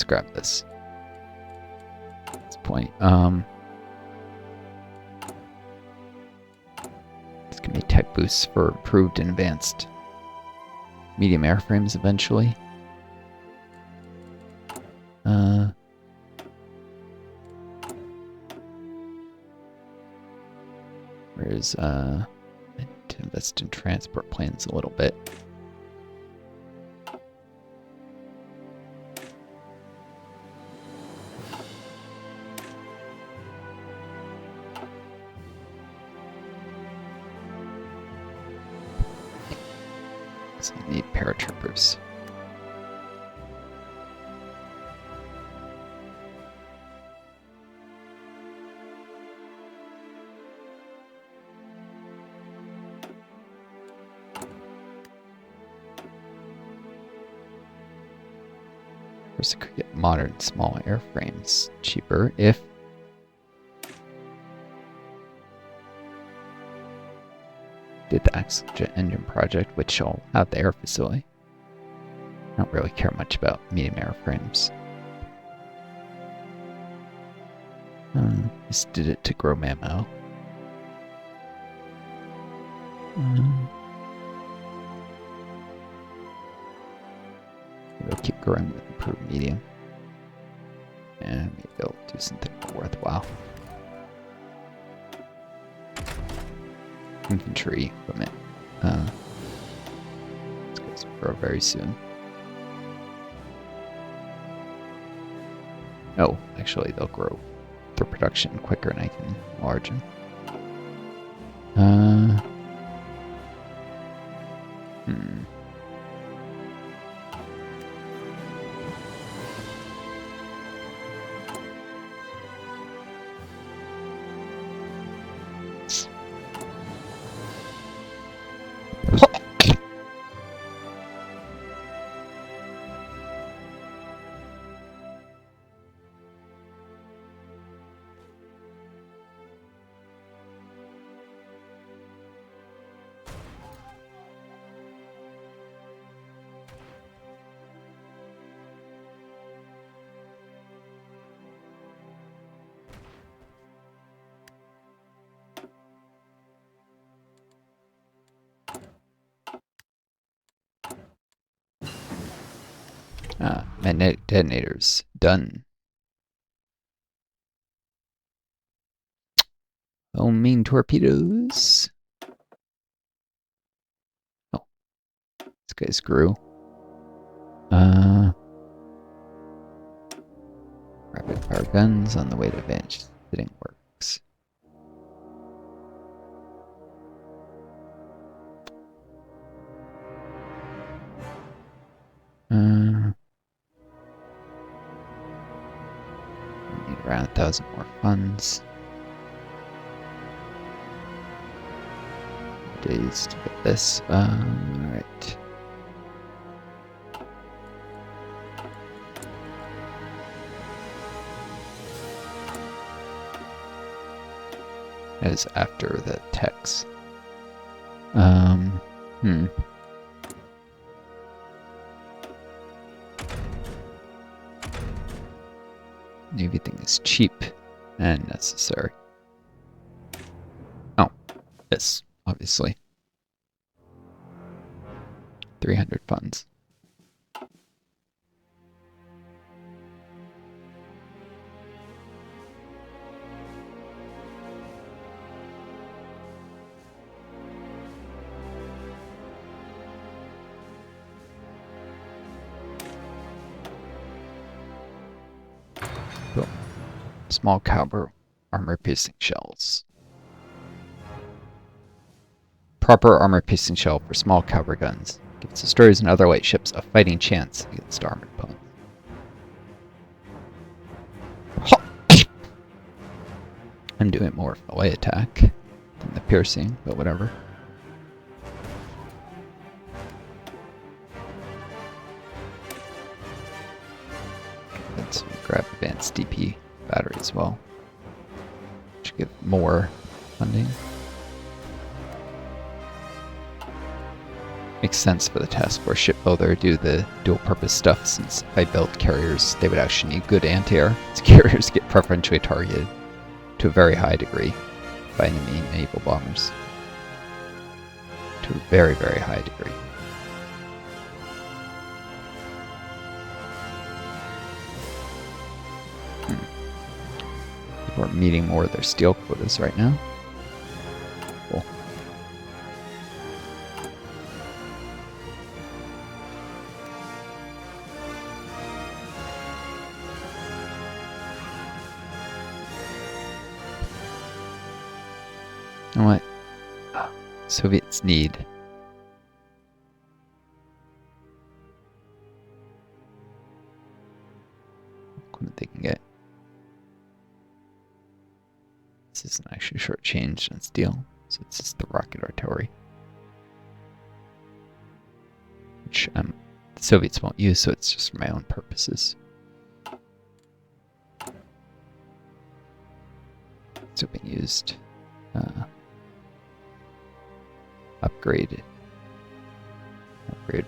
let's grab this. At this point, this can be tech boosts for improved and advanced medium airframes eventually. Whereas I need to invest in transport planes a little bit. So I need paratroopers. Of course, I could get modern small airframes cheaper if did the Axle Jet Engine project, which I'll have the air facility. I don't really care much about medium airframes. Just did it to grow Mammo. We'll keep growing with improved medium. And maybe they'll do something more worthwhile. Infantry equipment. These guys will grow very soon. Oh, actually, they'll grow their production quicker and I can enlarge them. Magnetic detonators done. Oh, mean torpedoes. Oh, this guy's grew. Rapid fire guns on the way to advantage sitting works. Need around 1,000 more funds. Days to get this. Alright. As after the techs. Everything is cheap and necessary. Oh, this, obviously. 300 funds. Cool. Small caliber armor-piercing shells. Proper armor-piercing shell for small caliber guns gives destroyers and other light ships a fighting chance against armored opponents. I'm doing more of a light attack than the piercing, but whatever. Let's grab advanced DP battery as well. Should get more funding. Makes sense for the task force shipbuilder to do the dual-purpose stuff, since if I built carriers, they would actually need good anti-air. So carriers get preferentially targeted to a very high degree by enemy naval bombers. To a very, very high degree. People are meeting more of their steel quotas right now. Cool. And what Soviets need equipment they can get. This isn't actually shortchanged in steel, so it's just the rocket artillery, which the Soviets won't use, so it's just for my own purposes. It's being used. Upgraded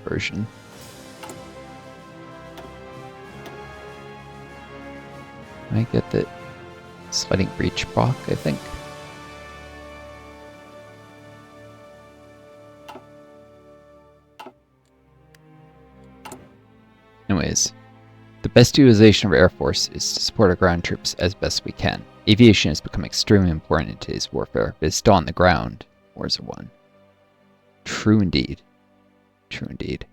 version. I get that sliding breach proc, I think. Anyways, the best utilization of Air Force is to support our ground troops as best we can. Aviation has become extremely important in today's warfare, but it's still on the ground. Wars are won. True indeed. True indeed.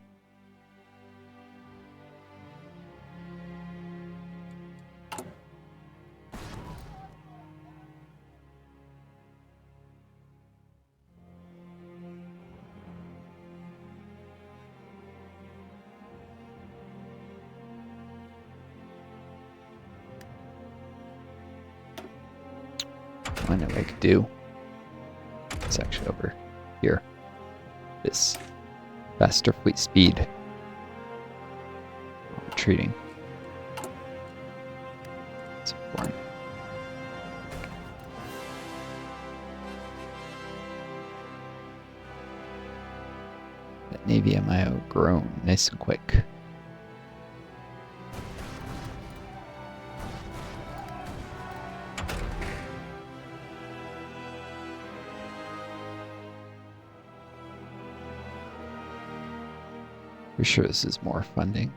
I know what I could do. It's actually over here. This faster fleet speed. Retreating. It's important. That Navy MIO grown nice and quick. For sure this is more funding.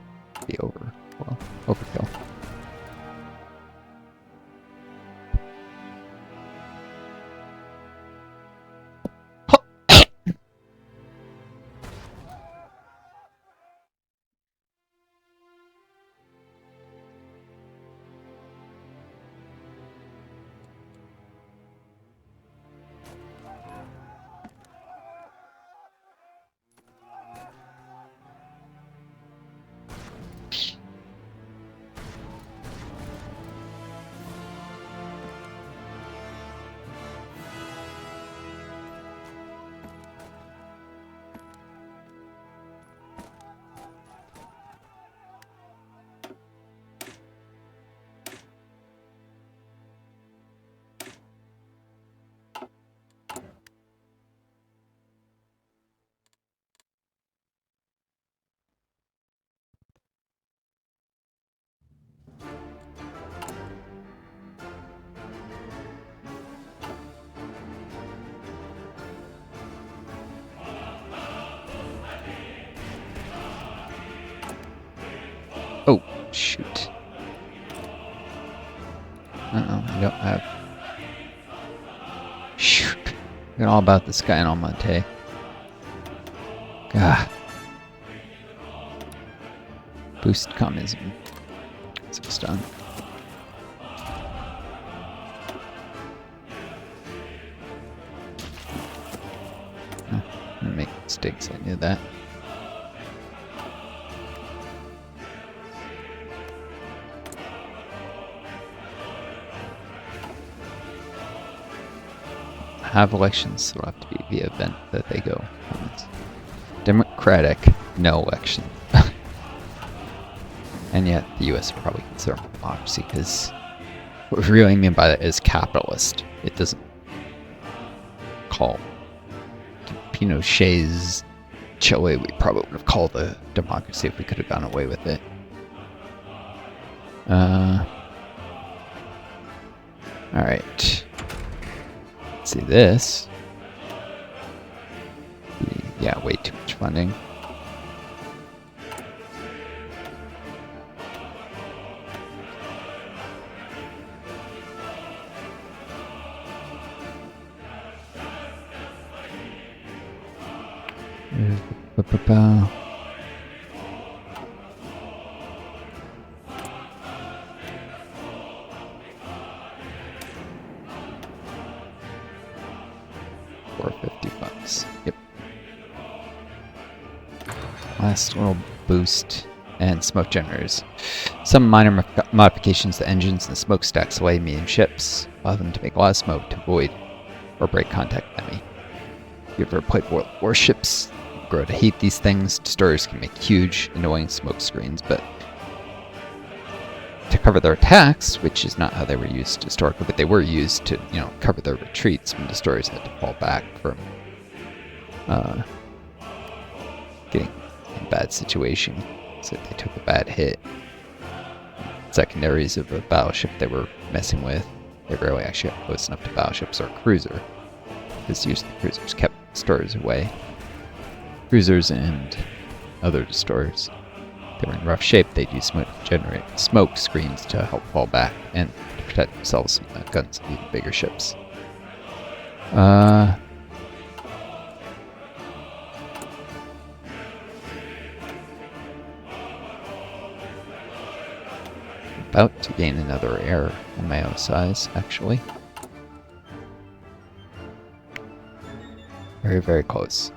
Be overkill. Oh, shoot. I don't have... Shoot. Forgot all about this guy in Almonte. God. Boost communism. So it's done. I'm gonna make mistakes, I knew that. Have elections, so it'll have to be the event that they go. Democratic, no election. And yet, the US would probably consider democracy, because what we really mean by that is capitalist. It doesn't call Pinochet's Chile, we probably would have called a democracy if we could have gone away with it. Alright. Let's see this. Yeah, way too much funding. Ba-ba-ba. $450. Yep. Last little boost and smoke generators. Some minor modifications to engines and smokestacks away medium ships, allow them to make a lot of smoke to avoid or break contact with enemy. If you've ever played warships, you grow to hate these things. Destroyers can make huge, annoying smoke screens, but to cover their attacks, which is not how they were used historically, but they were used to, cover their retreats when destroyers had to fall back from getting in a bad situation. So they took a bad hit. Secondaries of a battleship they were messing with, they rarely actually got close enough to battleships or a cruiser, because usually cruisers kept destroyers away. Cruisers and other destroyers, they were in rough shape, they'd use smoke screens to help fall back and to protect themselves from the guns of even bigger ships. About to gain another air on my own size, actually. Very, very close.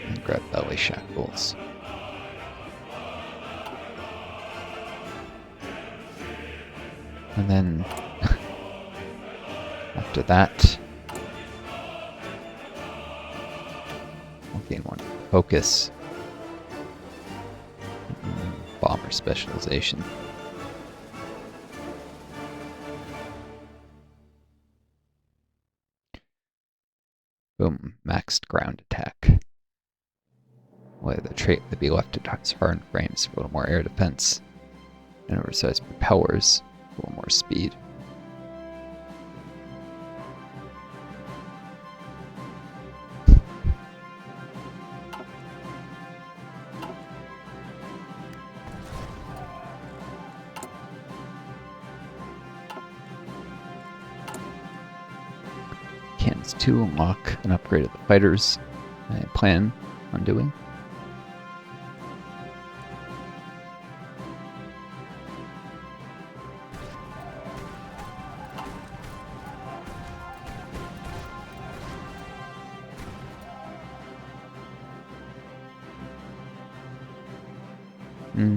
And grab belly shackles. And then after that, we'll gain one focus. Bomber specialization. Boom, maxed ground attack. Well, the trait would be left to hardened frames for a little more air defense. And oversized propellers, a little more speed. Cannons 2 unlock an upgrade of the fighters I plan on doing. Hmm.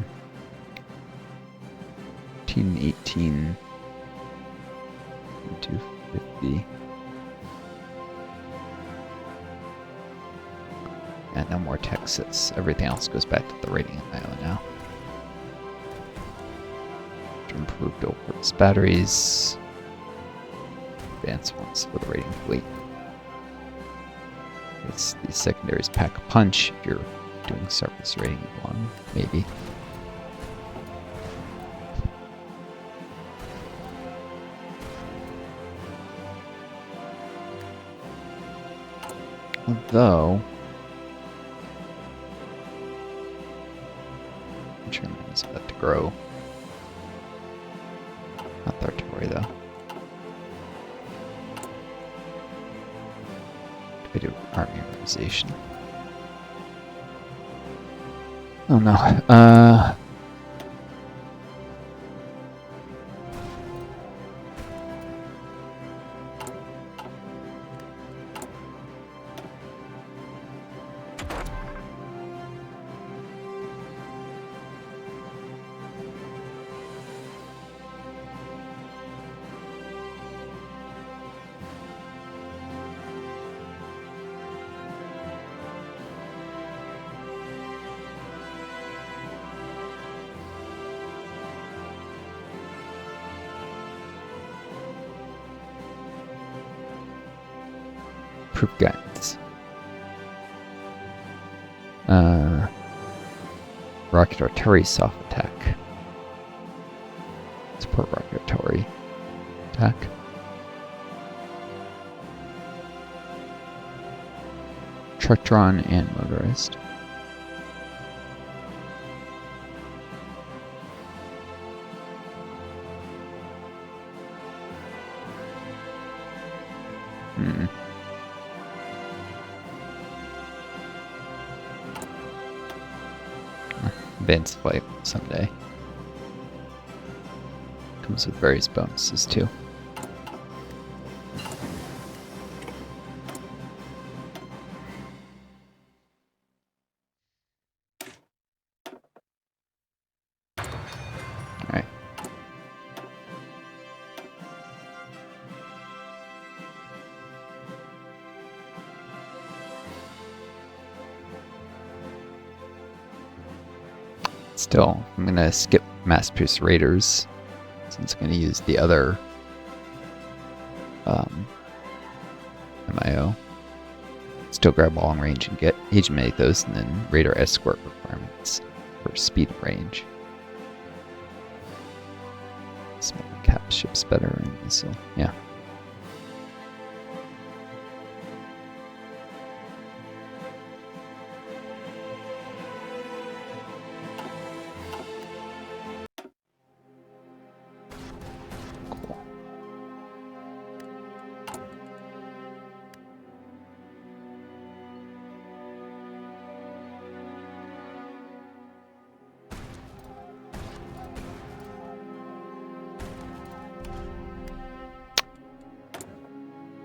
18, 250. And no more Texas. Everything else goes back to the rating of Iowa now. Improved dual-purpose batteries. Advanced ones for the rating fleet. These secondaries pack a punch if you're doing surface rating 1, maybe. Although Germany is about to grow. Not the artillery though. We do army organization. Oh no. Proof guns. Rocket artillery soft attack. Support rocket artillery attack. Truck drawn and motorized. Advanced flight someday. Comes with various bonuses too. Alright. Still, I'm gonna skip mass-produced raiders since I'm gonna use the other MIO. Still grab long range and get hegemonic those, and then raider escort requirements for speed and range. Small cap ships better, and so yeah.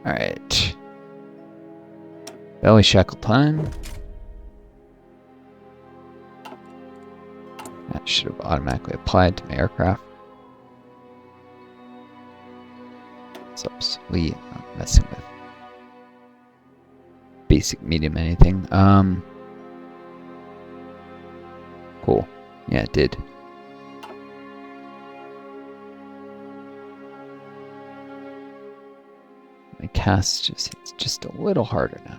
Alright. Belly shackle time. That should have automatically applied to my aircraft. It's obsolete. I'm not messing with basic medium anything. Cool. Yeah, it did. My cast it's just a little harder now.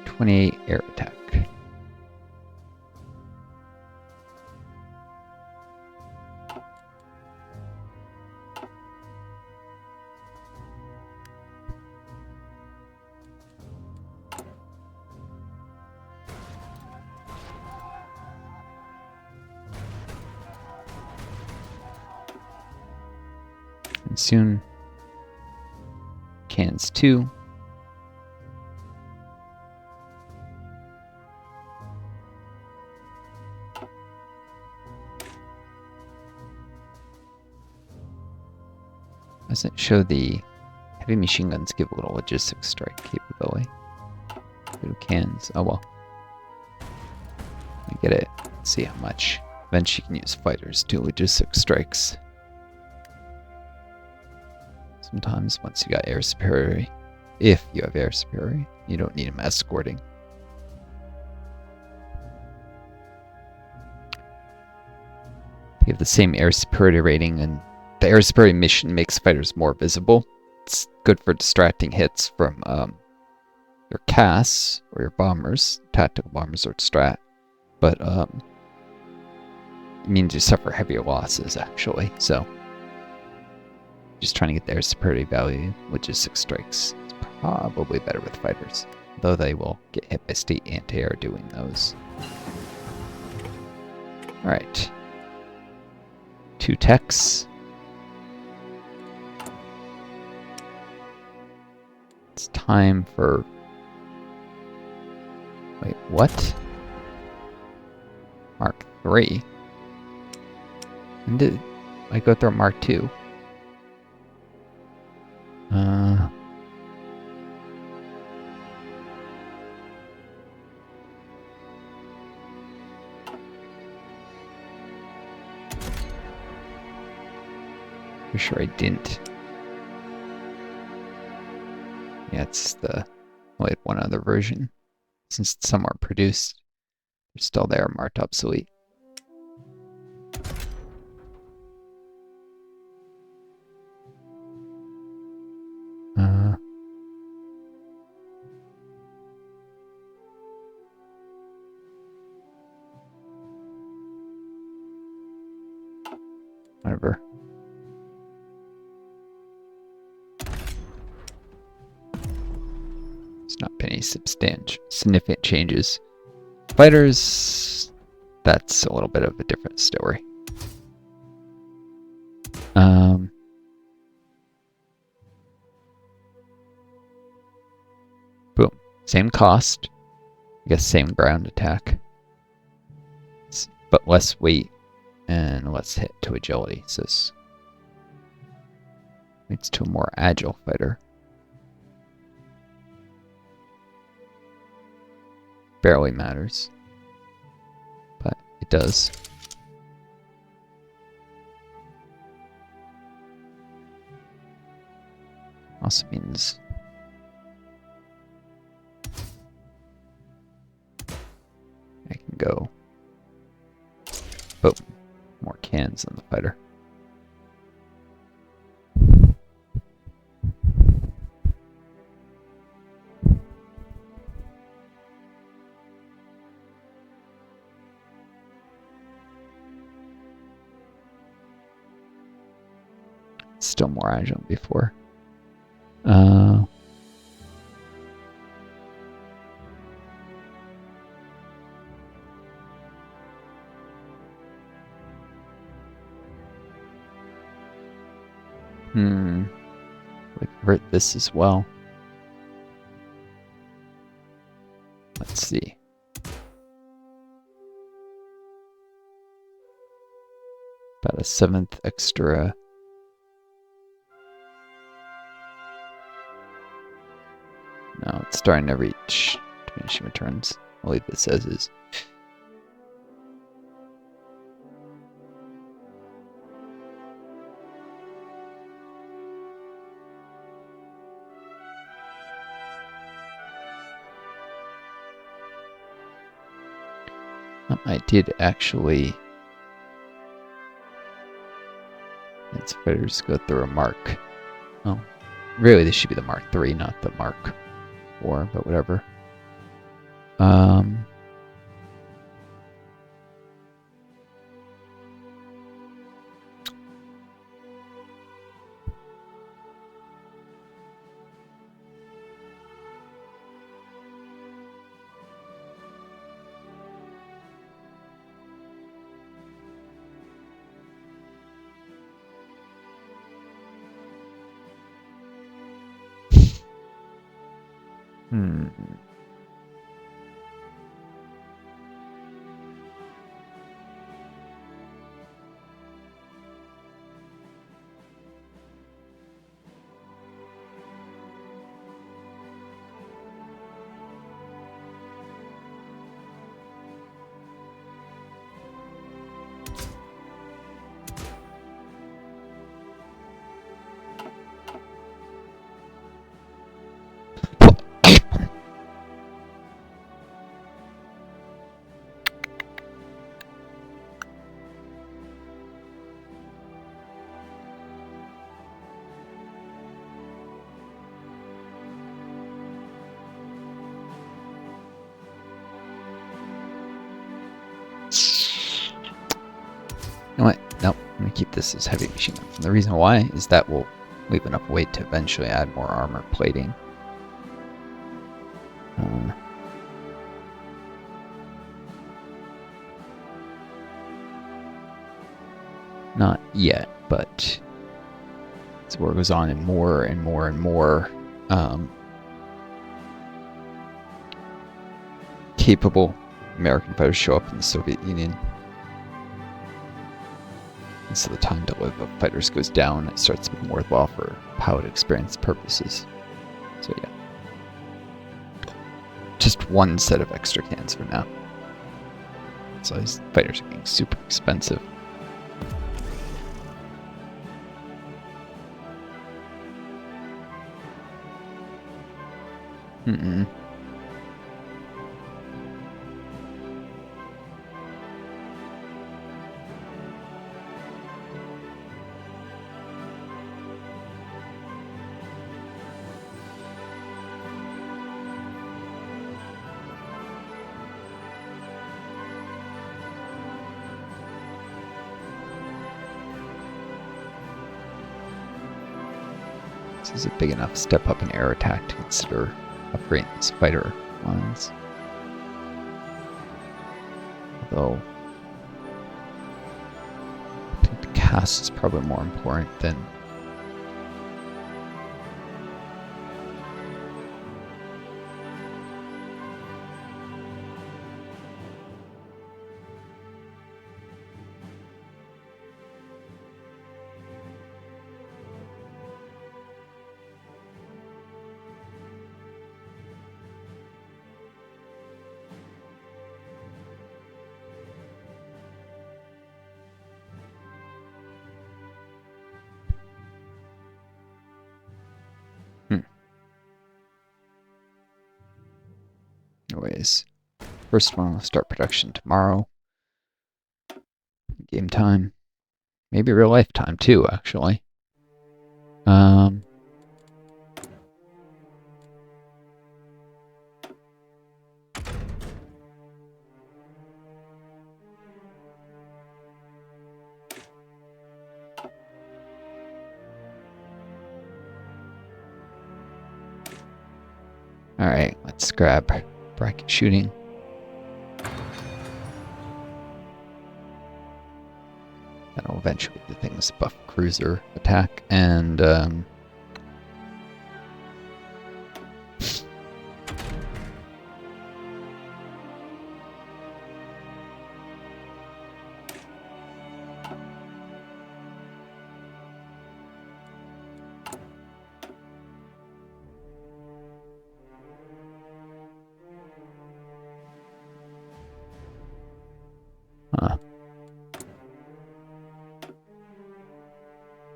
.28 air attack. And soon, cannons 2. Doesn't show the heavy machine guns give a little logistics strike capability. Little cans. Oh well. I get it. See how much. Eventually you can use fighters to logistics strikes. Sometimes once you got air superiority, if you have air superiority, you don't need them escorting. You have the same air superiority rating, and the air superiority mission makes fighters more visible. It's good for distracting hits from your CAS or your bombers, tactical bombers or strat, but it means you suffer heavier losses actually. So just trying to get the air superiority value, logistics strikes, is probably better with fighters, though they will get hit by state anti-air doing those. All right, 2 techs. It's time for... Wait, what? Mark 3? When did I go through Mark 2? Pretty sure I didn't. Yeah, it's the only one other version. Since some are produced, they're still there, marked obsolete. whatever. There's not been any significant changes. Fighters, that's a little bit of a different story. Boom. Same cost. I guess same ground attack. But less weight and less hit to agility. So this leads to a more agile fighter. Barely matters. But it does. Also means I can go, boom, more cans on the fighter. Still more agile than before. We convert this as well. Let's see. About a 7th extra. No, it's starting to reach diminishing returns. I'll leave this as is. I did actually. Its fighters go through a Mark. Oh, really, this should be the Mark III, not the Mark IV, but whatever. You know what? Nope. I'm going to keep this as heavy machine gun. And the reason why is that will leave enough weight to eventually add more armor plating. Not yet, but as the war goes on and more and more and more capable American fighters show up in the Soviet Union. And so the time to live of fighters goes down. It starts to be more worthwhile for pilot experience purposes. So yeah. Just one set of extra cans for now. So these fighters are getting super expensive. This is a big enough step up in air attack to consider upgrading these fighter lines. Although, I think the cast is probably more important than Anyways, first one will start production tomorrow. Game time. Maybe real life time too, actually. Alright, let's grab bracket shooting. That'll eventually the things buff cruiser attack and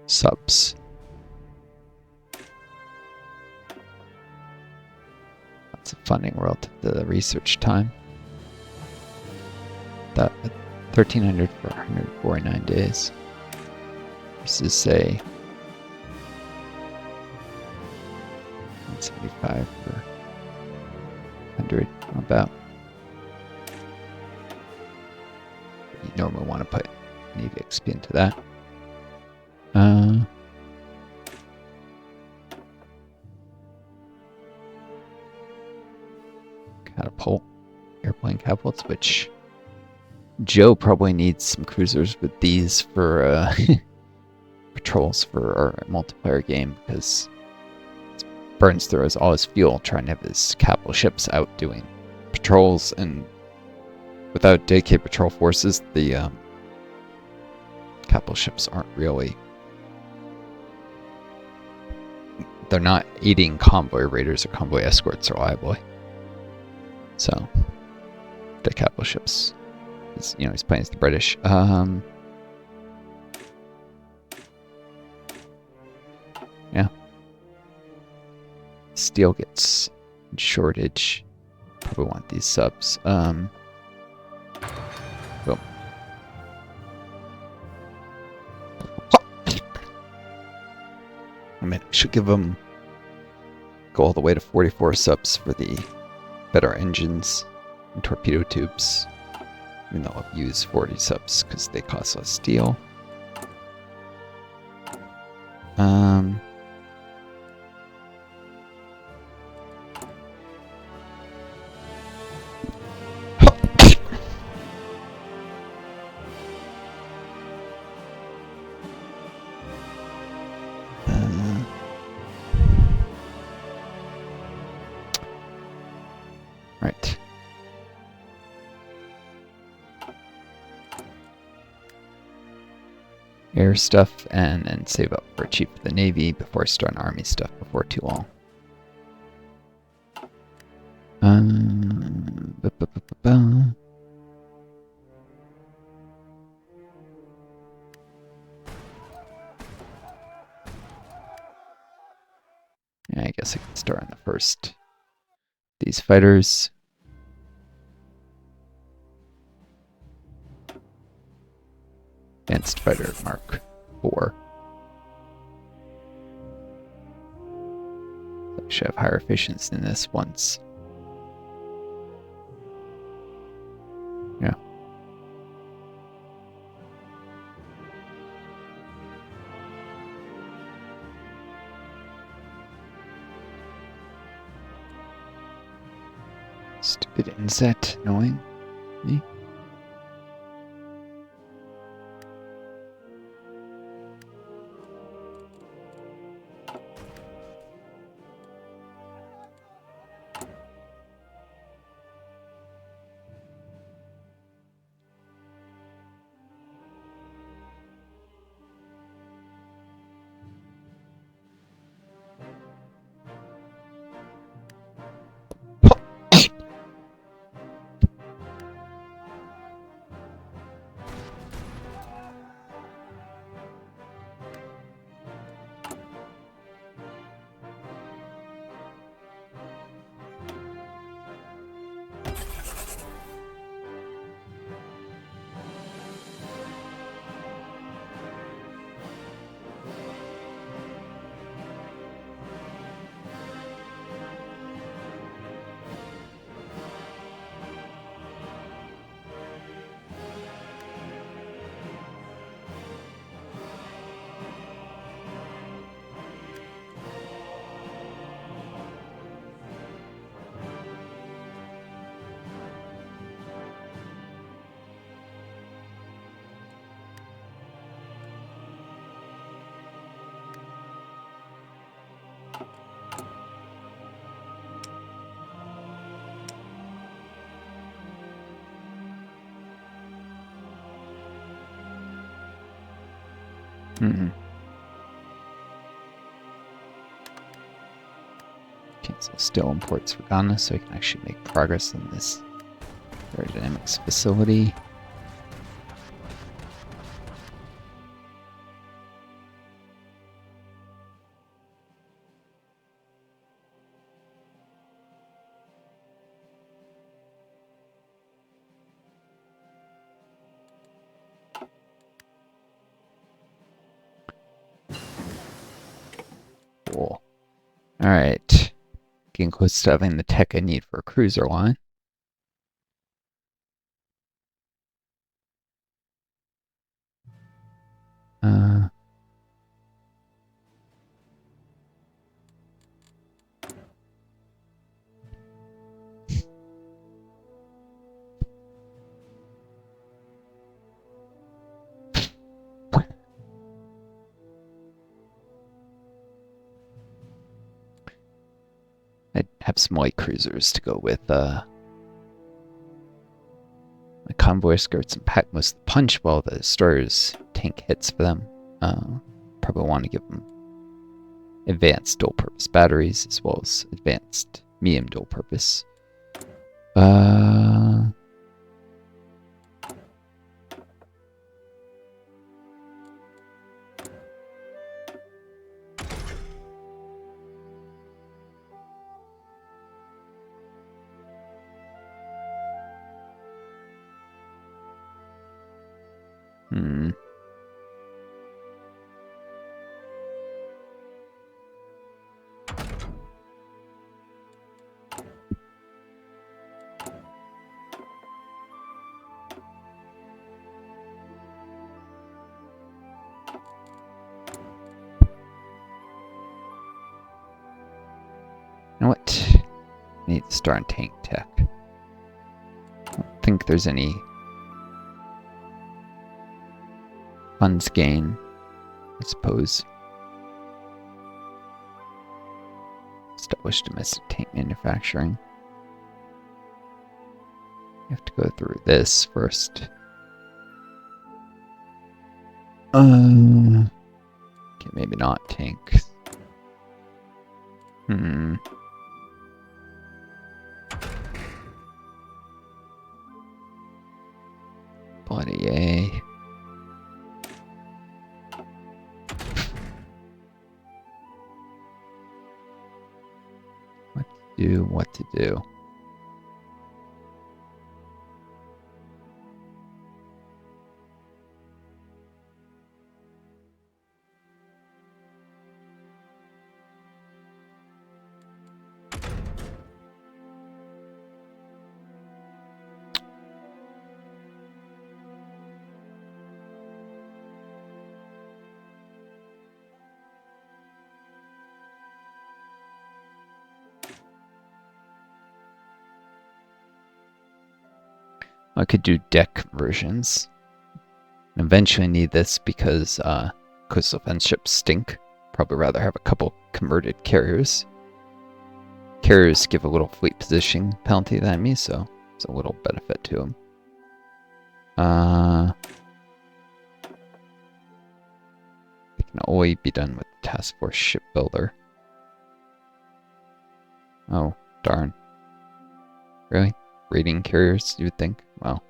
subs. That's a funding relative to the research time. That 1,300 for 149 days. Versus say 175 for 100. About. You normally want to put Navy XP into that. Catapult, airplane catapults, which Joe probably needs some cruisers with these for patrols for our multiplayer game because it burns through all his fuel trying to have his capital ships out doing patrols, and without dedicated patrol forces, the capital ships aren't really. They're not aiding convoy raiders or convoy escorts reliably. So, the capital ships, he's playing as the British. Yeah. Steel gets in shortage. Probably want these subs. Boom. I mean, I should give them go all the way to 44 subs for the better engines and torpedo tubes. Even though I'll use 40 subs because they cost less steel. Right. Air stuff and save up for Chief of the Navy before starting Army stuff before too long. Yeah, I guess I can start on the first. These fighters. Advanced Fighter Mark IV. I should have higher efficiency than this once. Yeah. Stupid insect, annoying me. Cancel still imports for Ghana so we can actually make progress in this aerodynamics facility. Cool. Alright. Getting close to having the tech I need for a cruiser line. I'd have some light cruisers to go with my convoy skirts and pack most of the punch while the destroyers tank hits for them. Probably want to give them advanced dual-purpose batteries as well as advanced medium dual-purpose. You know what? I need to start on tank tech. I don't think there's any funds gain, I suppose. Establish domestic tank manufacturing. You have to go through this first. Okay, maybe not tank. Bloody A. What to do. I could do deck conversions. And eventually need this because coastal defense ships stink. Probably rather have a couple converted carriers. Carriers give a little fleet positioning penalty to the enemy, so it's a little benefit to them. It can only be done with the task force shipbuilder. Oh, darn. Really? Raiding carriers, you would think? Well.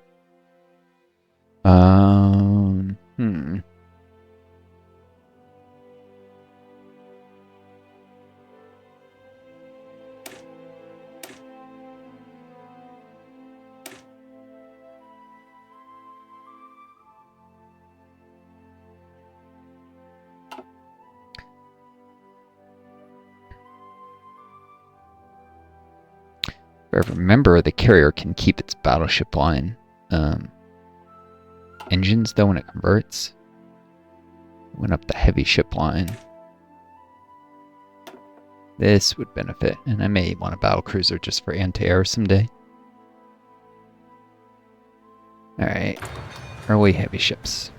If I remember, the carrier can keep its battleship line. Engines, though, when it converts. Went up the heavy ship line. This would benefit, and I may want a battlecruiser just for anti-air someday. Alright, early heavy ships.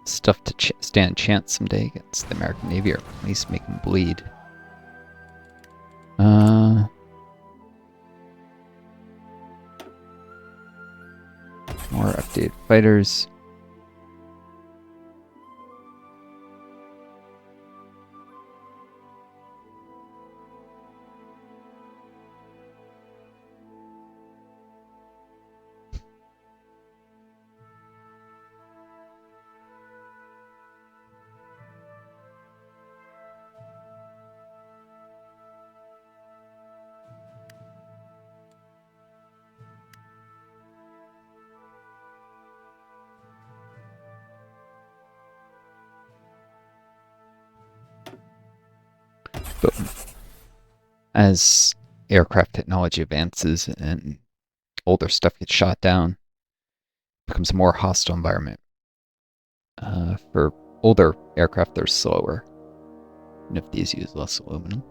Stuff to stand a chance someday against the American Navy, or at least make them bleed. More updated fighters. But as aircraft technology advances and older stuff gets shot down, it becomes a more hostile environment. For older aircraft, they're slower, and if these use less aluminum.